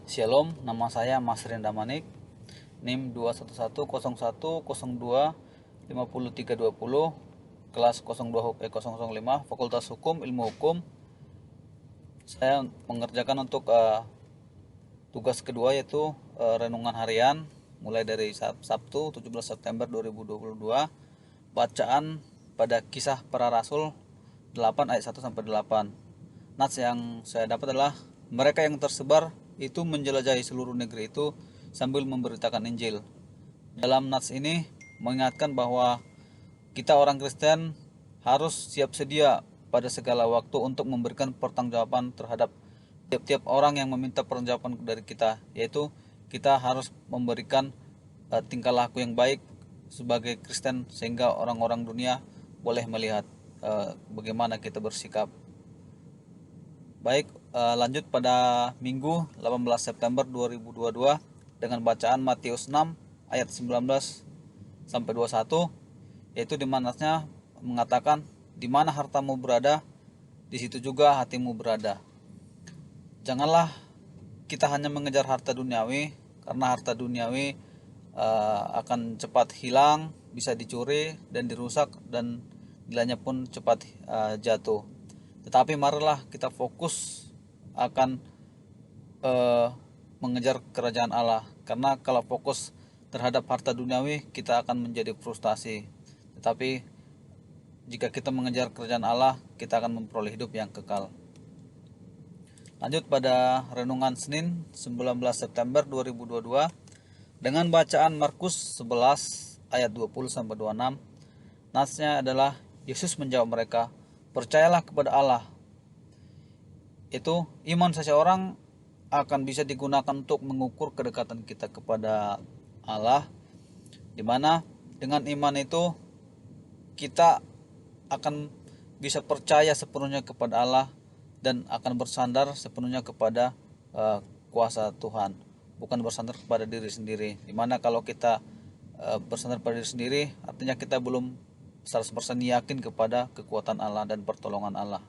Shalom, nama saya Mas Renda Manik, NIM 21101025320, kelas 02 005, Fakultas Hukum, Ilmu Hukum. Saya mengerjakan untuk tugas kedua, yaitu renungan harian mulai dari Sabtu 17 September 2022. Bacaan pada Kisah Para Rasul 8 ayat 1 sampai 8. Nats yang saya dapat adalah mereka yang tersebar itu menjelajahi seluruh negeri itu sambil memberitakan Injil. Dalam nats ini mengingatkan bahwa kita orang Kristen harus siap sedia pada segala waktu untuk memberikan pertanggungjawaban terhadap tiap-tiap orang yang meminta pertanggungjawaban dari kita, yaitu kita harus memberikan tingkah laku yang baik sebagai Kristen sehingga orang-orang dunia boleh melihat bagaimana kita bersikap. Baik, lanjut pada Minggu 18 September 2022 dengan bacaan Matius 6 ayat 19 sampai 21, yaitu di mananya mengatakan, di mana hartamu berada, di situ juga hatimu berada. Janganlah kita hanya mengejar harta duniawi, karena harta duniawi akan cepat hilang, bisa dicuri dan dirusak, dan nilainya pun cepat jatuh. Tetapi marilah kita fokus akan mengejar kerajaan Allah, karena kalau fokus terhadap harta duniawi kita akan menjadi frustasi. Tetapi jika kita mengejar kerajaan Allah, kita akan memperoleh hidup yang kekal. Lanjut pada renungan Senin 19 September 2022 dengan bacaan Markus 11 ayat 20 sampai 26. Nasnya adalah Yesus menjawab mereka, percayalah kepada Allah. Itu iman seseorang akan bisa digunakan untuk mengukur kedekatan kita kepada Allah, di mana dengan iman itu kita akan bisa percaya sepenuhnya kepada Allah dan akan bersandar sepenuhnya kepada kuasa Tuhan, bukan bersandar kepada diri sendiri. Dimana kalau kita bersandar pada diri sendiri, artinya kita belum 100% yakin kepada kekuatan Allah dan pertolongan Allah.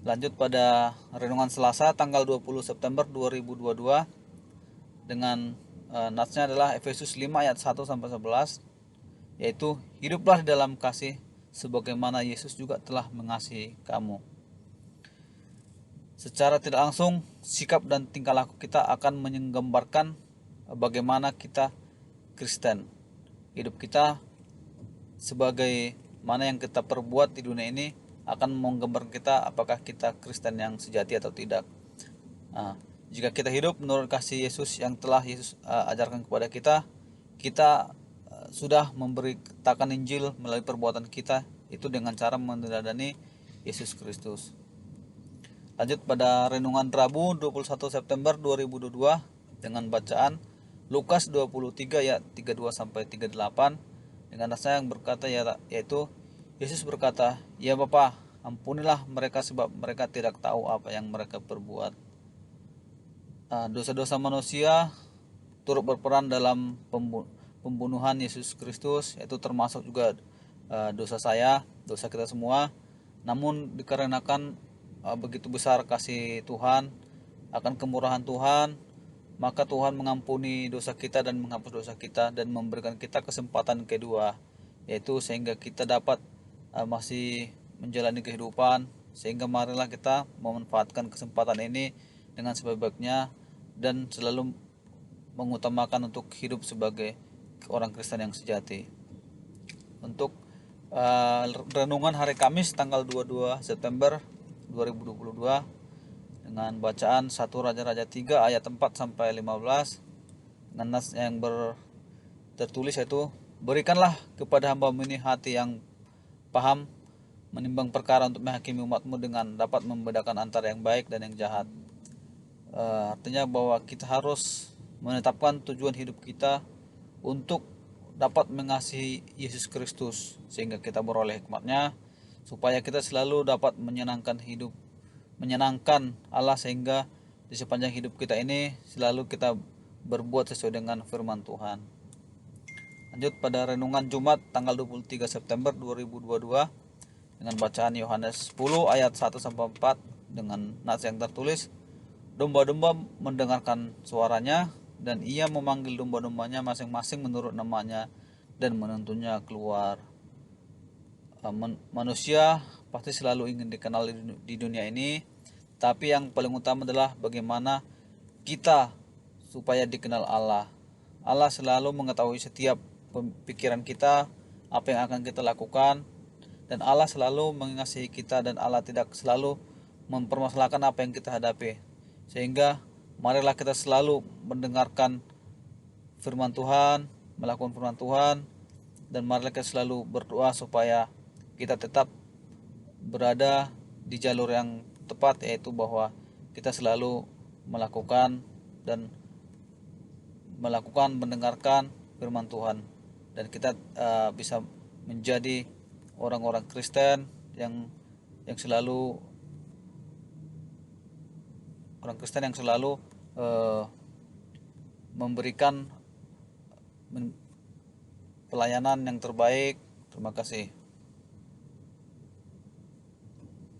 Lanjut pada renungan Selasa tanggal 20 September 2022 dengan natsnya adalah Efesus 5 ayat 1 sampai 11, yaitu hiduplah di dalam kasih sebagaimana Yesus juga telah mengasihi kamu. Secara tidak langsung, sikap dan tingkah laku kita akan menggambarkan bagaimana kita Kristen. Hidup kita sebagai mana yang kita perbuat di dunia ini akan menggambarkan kita apakah kita Kristen yang sejati atau tidak. Jika kita hidup menurut kasih Yesus yang telah Yesus ajarkan kepada kita, kita sudah memberitakan Injil melalui perbuatan kita itu dengan cara meneladani Yesus Kristus. Lanjut pada renungan Rabu 21 September 2022 dengan bacaan Lukas 23 ayat 32 sampai 38 dengan nasa yang berkata, yaitu Yesus berkata, ya Bapa, ampunilah mereka sebab mereka tidak tahu apa yang mereka perbuat. Dosa-dosa manusia turut berperan dalam pembunuhan Yesus Kristus, yaitu termasuk juga dosa saya, dosa kita semua. Namun dikarenakan begitu besar kasih Tuhan, akan kemurahan Tuhan, maka Tuhan mengampuni dosa kita dan menghapus dosa kita dan memberikan kita kesempatan kedua, yaitu sehingga kita dapat masih menjalani kehidupan. Sehingga marilah kita memanfaatkan kesempatan ini dengan sebaik-baiknya dan selalu mengutamakan untuk hidup sebagai orang Kristen yang sejati. Untuk renungan hari Kamis tanggal 22 September 2022 dengan bacaan 1 Raja-Raja 3 ayat 4 sampai 15 dengan nas yang tertulis, yaitu berikanlah kepada hamba-Mu ini hati yang paham menimbang perkara untuk menghakimi umat-Mu dengan dapat membedakan antara yang baik dan yang jahat. Artinya bahwa kita harus menetapkan tujuan hidup kita untuk dapat mengasihi Yesus Kristus sehingga kita beroleh hikmat-Nya, supaya kita selalu dapat menyenangkan Allah, sehingga di sepanjang hidup kita ini selalu kita berbuat sesuai dengan firman Tuhan. Lanjut pada renungan Jumat tanggal 23 September 2022 dengan bacaan Yohanes 10 ayat 1 sampai 4 dengan nats yang tertulis, domba-domba mendengarkan suaranya, dan ia memanggil domba-dombanya masing-masing menurut namanya dan menuntunnya keluar. Manusia pasti selalu ingin dikenal di dunia ini, tapi yang paling utama adalah bagaimana kita supaya dikenal Allah. Allah selalu mengetahui setiap pikiran kita, apa yang akan kita lakukan, dan Allah selalu mengasihi kita, dan Allah tidak selalu mempermasalahkan apa yang kita hadapi. Sehingga marilah kita selalu mendengarkan firman Tuhan, melakukan firman Tuhan, dan marilah kita selalu berdoa supaya kita tetap berada di jalur yang tepat, yaitu bahwa kita selalu melakukan mendengarkan firman Tuhan, dan kita bisa menjadi orang-orang Kristen yang selalu memberikan pelayanan yang terbaik. Terima kasih.